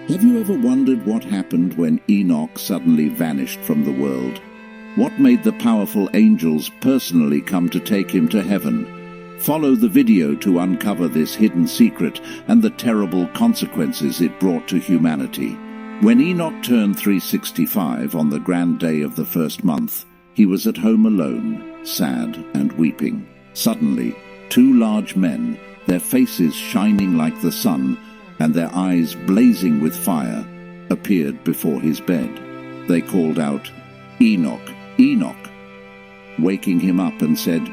Have you ever wondered what happened when Enoch suddenly vanished from the world? What made the powerful angels personally come to take him to heaven? Follow the video to uncover this hidden secret and the terrible consequences it brought to humanity. When Enoch turned 365 on the grand day of the first month, he was at home alone, sad and weeping. Suddenly, two large men, their faces shining like the sun, and their eyes blazing with fire, appeared before his bed. They called out, "Enoch, Enoch," waking him up and said,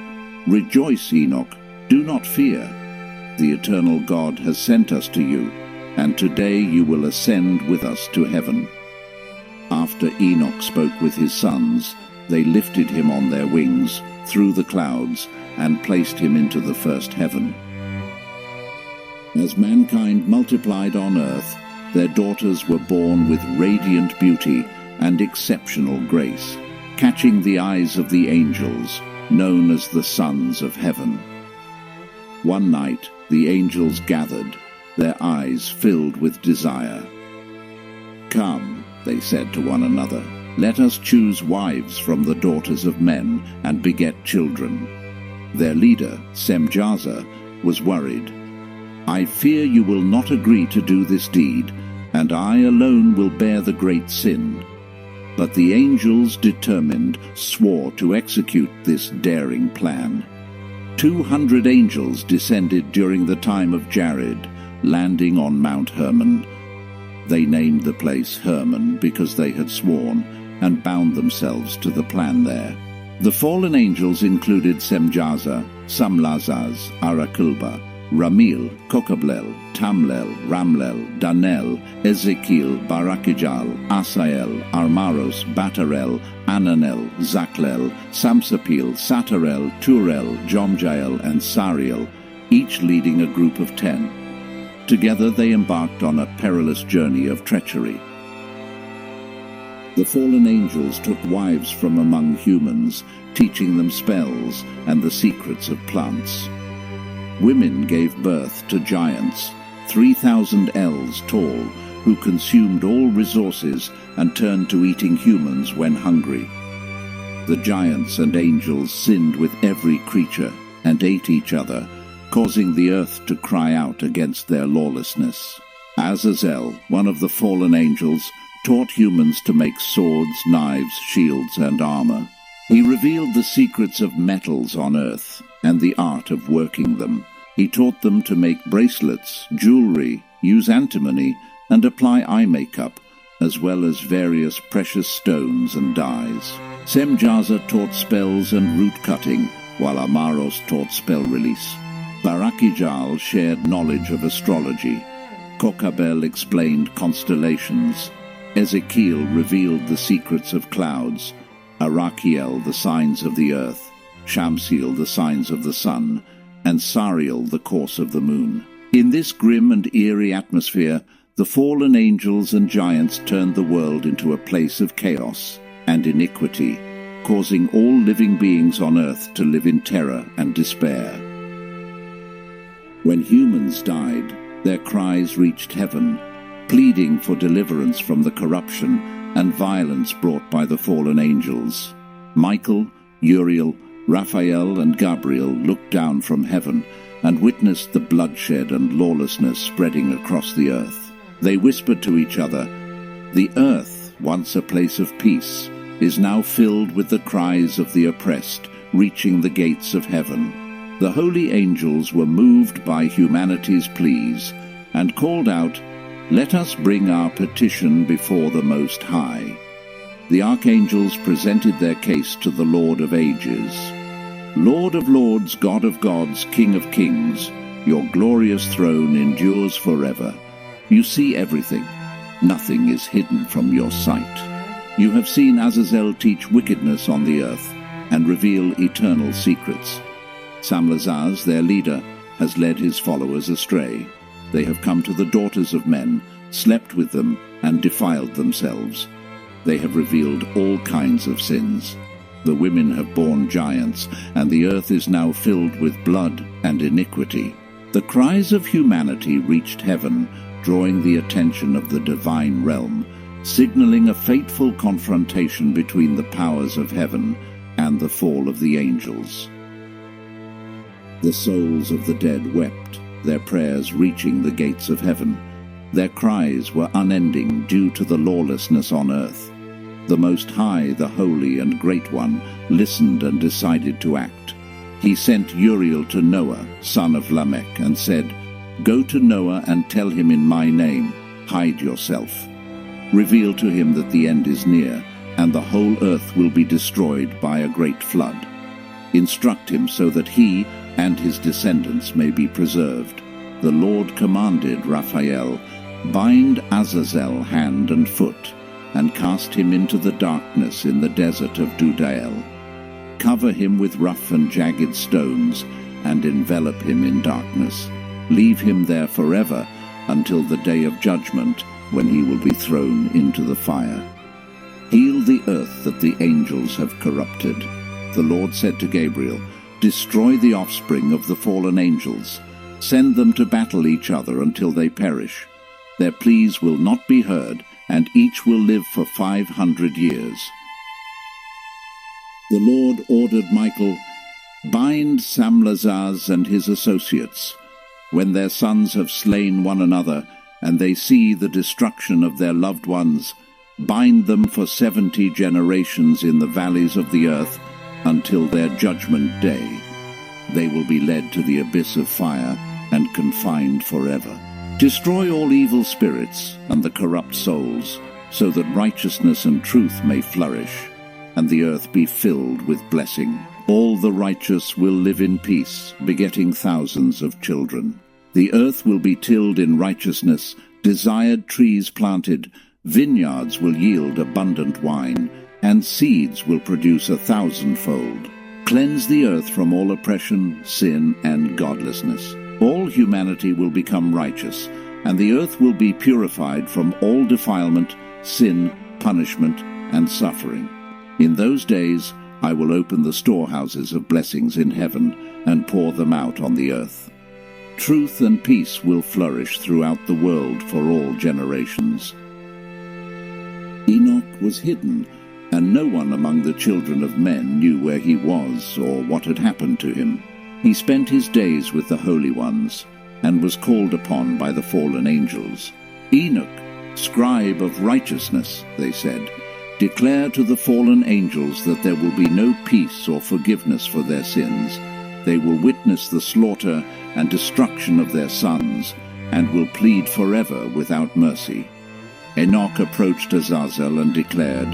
"Rejoice, Enoch, do not fear. The eternal God has sent us to you, and today you will ascend with us to heaven." After Enoch spoke with his sons, they lifted him on their wings through the clouds and placed him into the first heaven. As mankind multiplied on earth, their daughters were born with radiant beauty and exceptional grace, catching the eyes of the angels, known as the sons of heaven. One night, the angels gathered, their eyes filled with desire. "Come," they said to one another, "let us choose wives from the daughters of men and beget children." Their leader, Semjaza, was worried. "I fear you will not agree to do this deed, and I alone will bear the great sin." But the angels, determined, swore to execute this daring plan. 200 angels descended during the time of Jared, landing on Mount Hermon. They named the place Hermon because they had sworn and bound themselves to the plan there. The fallen angels included Semjaza, Samlazaz, Arakulba, Ramil, Kokablel, Tamlel, Ramlel, Danel, Ezekiel, Barakijal, Asael, Armaros, Batarel, Ananel, Zaklel, Samsapil, Satarel, Turel, Jomjael, and Sariel, each leading a group of 10. Together they embarked on a perilous journey of treachery. The fallen angels took wives from among humans, teaching them spells and the secrets of plants. Women gave birth to giants, 3,000 ells tall, who consumed all resources and turned to eating humans when hungry. The giants and angels sinned with every creature and ate each other, causing the earth to cry out against their lawlessness. Azazel, one of the fallen angels, taught humans to make swords, knives, shields, and armor. He revealed the secrets of metals on earth and the art of working them. He taught them to make bracelets, jewelry, use antimony, and apply eye makeup, as well as various precious stones and dyes. Semjaza taught spells and root cutting, while Amaros taught spell release. Barakijal shared knowledge of astrology. Kokabel explained constellations. Ezekiel revealed the secrets of clouds. Arakiel the signs of the earth. Shamsiel the signs of the sun, and Sariel the course of the moon. In this grim and eerie atmosphere, the fallen angels and giants turned the world into a place of chaos and iniquity, causing all living beings on earth to live in terror and despair. When humans died, their cries reached heaven, pleading for deliverance from the corruption and violence brought by the fallen angels. Michael, Uriel, Raphael, and Gabriel looked down from heaven and witnessed the bloodshed and lawlessness spreading across the earth. They whispered to each other, "The earth, once a place of peace, is now filled with the cries of the oppressed, reaching the gates of heaven." The holy angels were moved by humanity's pleas and called out, "Let us bring our petition before the Most High." The archangels presented their case to the Lord of Ages. "Lord of lords, God of gods, King of kings, your glorious throne endures forever. You see everything. Nothing is hidden from your sight. You have seen Azazel teach wickedness on the earth and reveal eternal secrets. Samlazaz, their leader, has led his followers astray. They have come to the daughters of men, slept with them, and defiled themselves. They have revealed all kinds of sins. The women have borne giants, and the earth is now filled with blood and iniquity." The cries of humanity reached heaven, drawing the attention of the divine realm, signaling a fateful confrontation between the powers of heaven and the fall of the angels. The souls of the dead wept, their prayers reaching the gates of heaven. Their cries were unending due to the lawlessness on earth. The Most High, the Holy and Great One, listened and decided to act. He sent Uriel to Noah, son of Lamech, and said, "Go to Noah and tell him in my name, hide yourself. Reveal to him that the end is near, and the whole earth will be destroyed by a great flood. Instruct him so that he and his descendants may be preserved." The Lord commanded Raphael, "Bind Azazel hand and foot, and cast him into the darkness in the desert of Dudael. Cover him with rough and jagged stones, and envelop him in darkness. Leave him there forever, until the day of judgment, when he will be thrown into the fire. Heal the earth that the angels have corrupted." The Lord said to Gabriel, "Destroy the offspring of the fallen angels. Send them to battle each other until they perish. Their pleas will not be heard, and each will live for 500 years. The Lord ordered Michael, "Bind Samlazaz and his associates. When their sons have slain one another, and they see the destruction of their loved ones, bind them for 70 generations in the valleys of the earth, until their judgment day. They will be led to the abyss of fire and confined forever. Destroy all evil spirits and the corrupt souls, so that righteousness and truth may flourish, and the earth be filled with blessing. All the righteous will live in peace, begetting thousands of children. The earth will be tilled in righteousness, desired trees planted, vineyards will yield abundant wine, and seeds will produce 1,000-fold. Cleanse the earth from all oppression, sin, and godlessness. All humanity will become righteous, and the earth will be purified from all defilement, sin, punishment, and suffering. In those days I will open the storehouses of blessings in heaven and pour them out on the earth. Truth and peace will flourish throughout the world for all generations." Enoch was hidden, and no one among the children of men knew where he was or what had happened to him. He spent his days with the holy ones, and was called upon by the fallen angels. "Enoch, scribe of righteousness," they said, "declare to the fallen angels that there will be no peace or forgiveness for their sins. They will witness the slaughter and destruction of their sons, and will plead forever without mercy." Enoch approached Azazel and declared,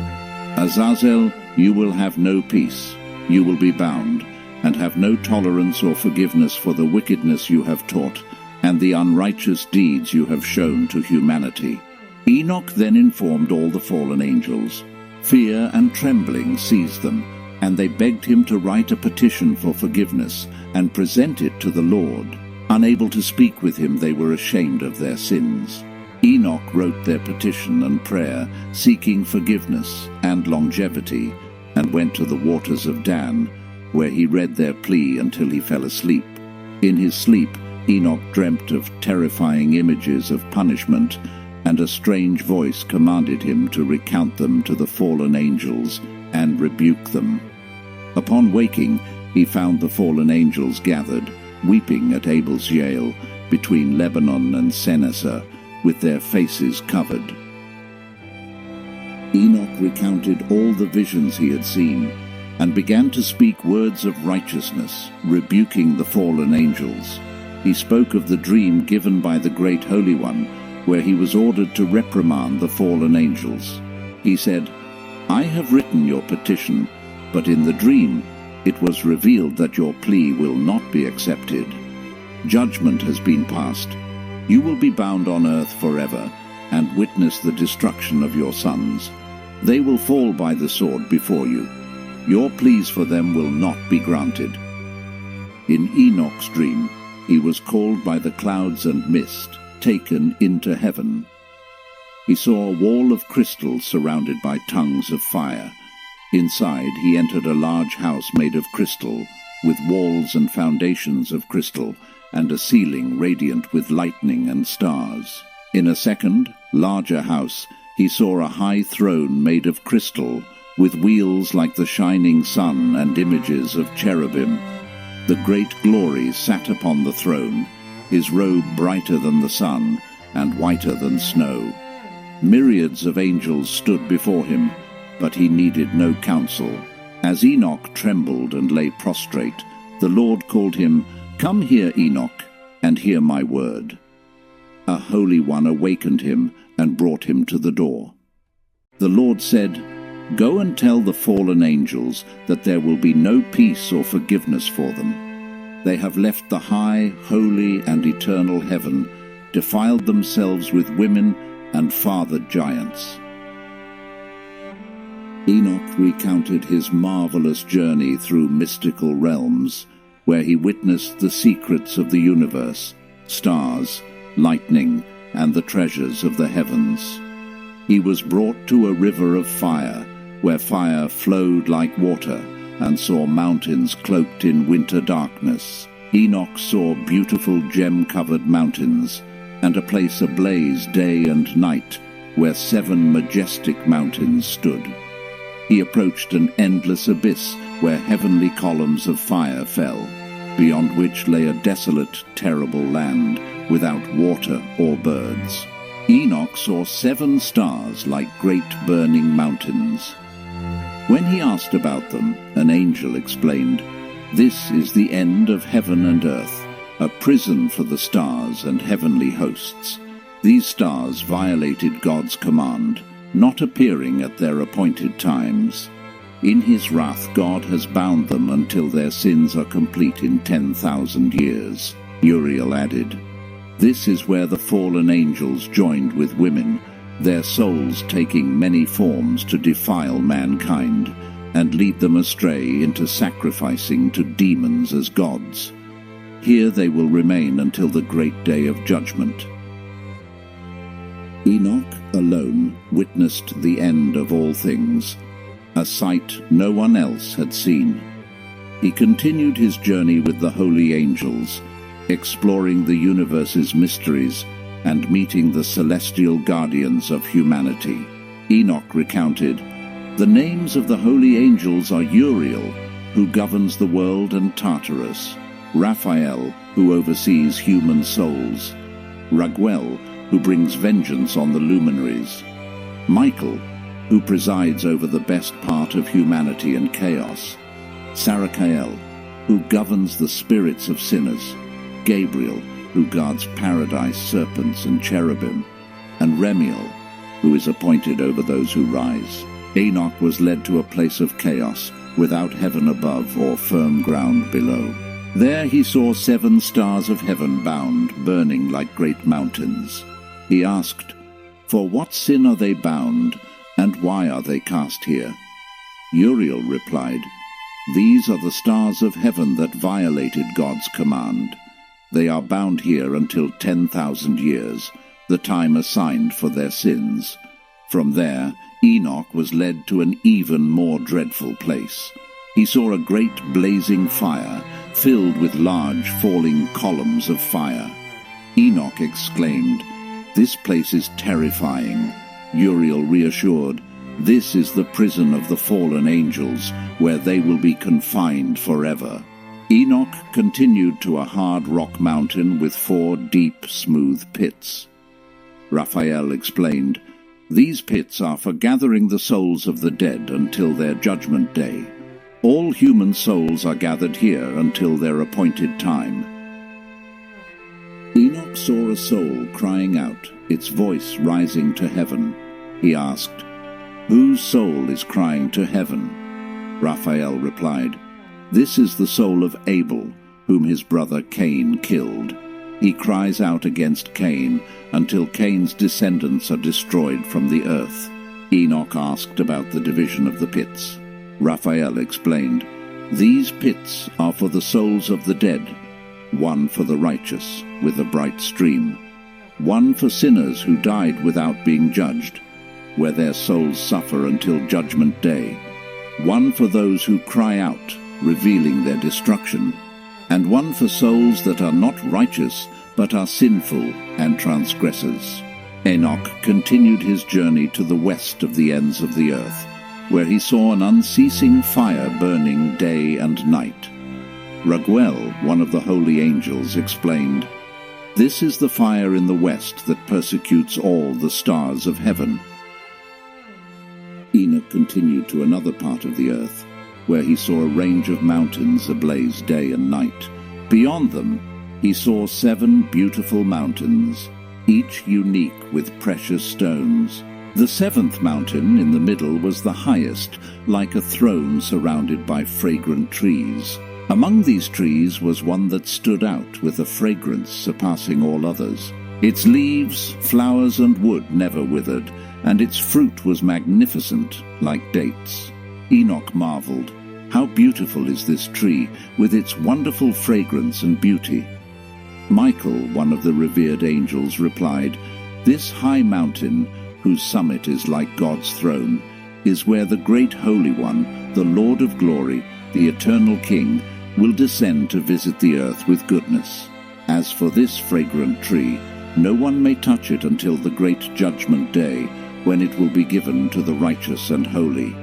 "Azazel, you will have no peace. You will be bound, and have no tolerance or forgiveness for the wickedness you have taught, and the unrighteous deeds you have shown to humanity." Enoch then informed all the fallen angels. Fear and trembling seized them, and they begged him to write a petition for forgiveness and present it to the Lord. Unable to speak with him, they were ashamed of their sins. Enoch wrote their petition and prayer, seeking forgiveness and longevity, and went to the waters of Dan, where he read their plea until he fell asleep. In his sleep, Enoch dreamt of terrifying images of punishment, and a strange voice commanded him to recount them to the fallen angels and rebuke them. Upon waking, he found the fallen angels gathered, weeping at Abel's jail, between Lebanon and Senneser, with their faces covered. Enoch recounted all the visions he had seen, and began to speak words of righteousness, rebuking the fallen angels. He spoke of the dream given by the Great Holy One, where he was ordered to reprimand the fallen angels. He said, "I have written your petition, but in the dream it was revealed that your plea will not be accepted. Judgment has been passed. You will be bound on earth forever, and witness the destruction of your sons. They will fall by the sword before you. Your pleas for them will not be granted." In Enoch's dream, he was called by the clouds and mist, taken into heaven. He saw a wall of crystal surrounded by tongues of fire. Inside, he entered a large house made of crystal, with walls and foundations of crystal, and a ceiling radiant with lightning and stars. In a second, larger house, he saw a high throne made of crystal, with wheels like the shining sun and images of cherubim. The great glory sat upon the throne, his robe brighter than the sun and whiter than snow. Myriads of angels stood before him, but he needed no counsel. As Enoch trembled and lay prostrate, the Lord called him, "Come here, Enoch, and hear my word." A holy one awakened him and brought him to the door. The Lord said, "Go and tell the fallen angels that there will be no peace or forgiveness for them. They have left the high, holy, and eternal heaven, defiled themselves with women, and fathered giants." Enoch recounted his marvelous journey through mystical realms, where he witnessed the secrets of the universe, stars, lightning, and the treasures of the heavens. He was brought to a river of fire, where fire flowed like water, and saw mountains cloaked in winter darkness. Enoch saw beautiful gem-covered mountains, and a place ablaze day and night, where 7 majestic mountains stood. He approached an endless abyss where heavenly columns of fire fell, beyond which lay a desolate, terrible land, without water or birds. Enoch saw 7 stars like great burning mountains. When he asked about them, an angel explained, "This is the end of heaven and earth, a prison for the stars and heavenly hosts. These stars violated God's command, not appearing at their appointed times. In his wrath God has bound them until their sins are complete in 10,000 years." Uriel added, "This is where the fallen angels joined with women, their souls taking many forms to defile mankind and lead them astray into sacrificing to demons as gods. Here they will remain until the great day of judgment." Enoch alone witnessed the end of all things, a sight no one else had seen. He continued his journey with the holy angels, exploring the universe's mysteries and meeting the celestial guardians of humanity. Enoch recounted, "The names of the holy angels are Uriel, who governs the world and Tartarus; Raphael, who oversees human souls; Raguel, who brings vengeance on the luminaries; Michael, who presides over the best part of humanity and chaos; Sarachael, who governs the spirits of sinners; Gabriel, who guards paradise, serpents, and cherubim; and Remiel, who is appointed over those who rise." Enoch was led to a place of chaos, without heaven above or firm ground below. There he saw 7 stars of heaven bound, burning like great mountains. He asked, "For what sin are they bound, and why are they cast here?" Uriel replied, "These are the stars of heaven that violated God's command. They are bound here until 10,000 years, the time assigned for their sins." From there, Enoch was led to an even more dreadful place. He saw a great blazing fire, filled with large falling columns of fire. Enoch exclaimed, "This place is terrifying." Uriel reassured, "This is the prison of the fallen angels, where they will be confined forever." Enoch continued to a hard rock mountain with 4 deep, smooth pits. Raphael explained, "These pits are for gathering the souls of the dead until their judgment day. All human souls are gathered here until their appointed time." Enoch saw a soul crying out, its voice rising to heaven. He asked, "Whose soul is crying to heaven?" Raphael replied, "This is the soul of Abel, whom his brother Cain killed. He cries out against Cain until Cain's descendants are destroyed from the earth." Enoch asked about the division of the pits. Raphael explained, "These pits are for the souls of the dead, one for the righteous, with a bright stream, one for sinners who died without being judged, where their souls suffer until judgment day, one for those who cry out, revealing their destruction, and one for souls that are not righteous, but are sinful and transgressors." Enoch continued his journey to the west of the ends of the earth, where he saw an unceasing fire burning day and night. Raguel, one of the holy angels, explained, "This is the fire in the west that persecutes all the stars of heaven." Enoch continued to another part of the earth, where he saw a range of mountains ablaze day and night. Beyond them, he saw 7 beautiful mountains, each unique with precious stones. The 7th mountain in the middle was the highest, like a throne surrounded by fragrant trees. Among these trees was one that stood out with a fragrance surpassing all others. Its leaves, flowers, and wood never withered, and its fruit was magnificent, like dates. Enoch marveled, "How beautiful is this tree, with its wonderful fragrance and beauty." Michael, one of the revered angels, replied, "This high mountain, whose summit is like God's throne, is where the great Holy One, the Lord of glory, the eternal King, will descend to visit the earth with goodness. As for this fragrant tree, no one may touch it until the great judgment day, when it will be given to the righteous and holy.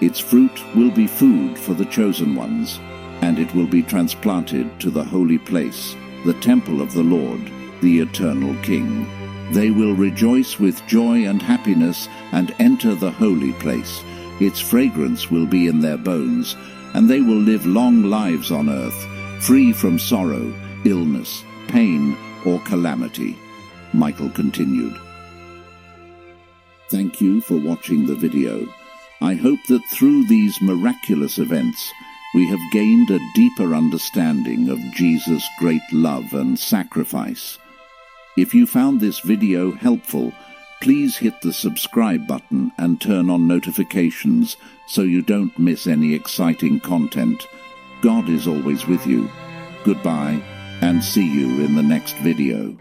Its fruit will be food for the chosen ones, and it will be transplanted to the holy place, the temple of the Lord, the eternal King. They will rejoice with joy and happiness and enter the holy place. Its fragrance will be in their bones, and they will live long lives on earth, free from sorrow, illness, pain, or calamity." Michael continued. Thank you for watching the video. I hope that through these miraculous events, we have gained a deeper understanding of Jesus' great love and sacrifice. If you found this video helpful, please hit the subscribe button and turn on notifications so you don't miss any exciting content. God is always with you. Goodbye, and see you in the next video.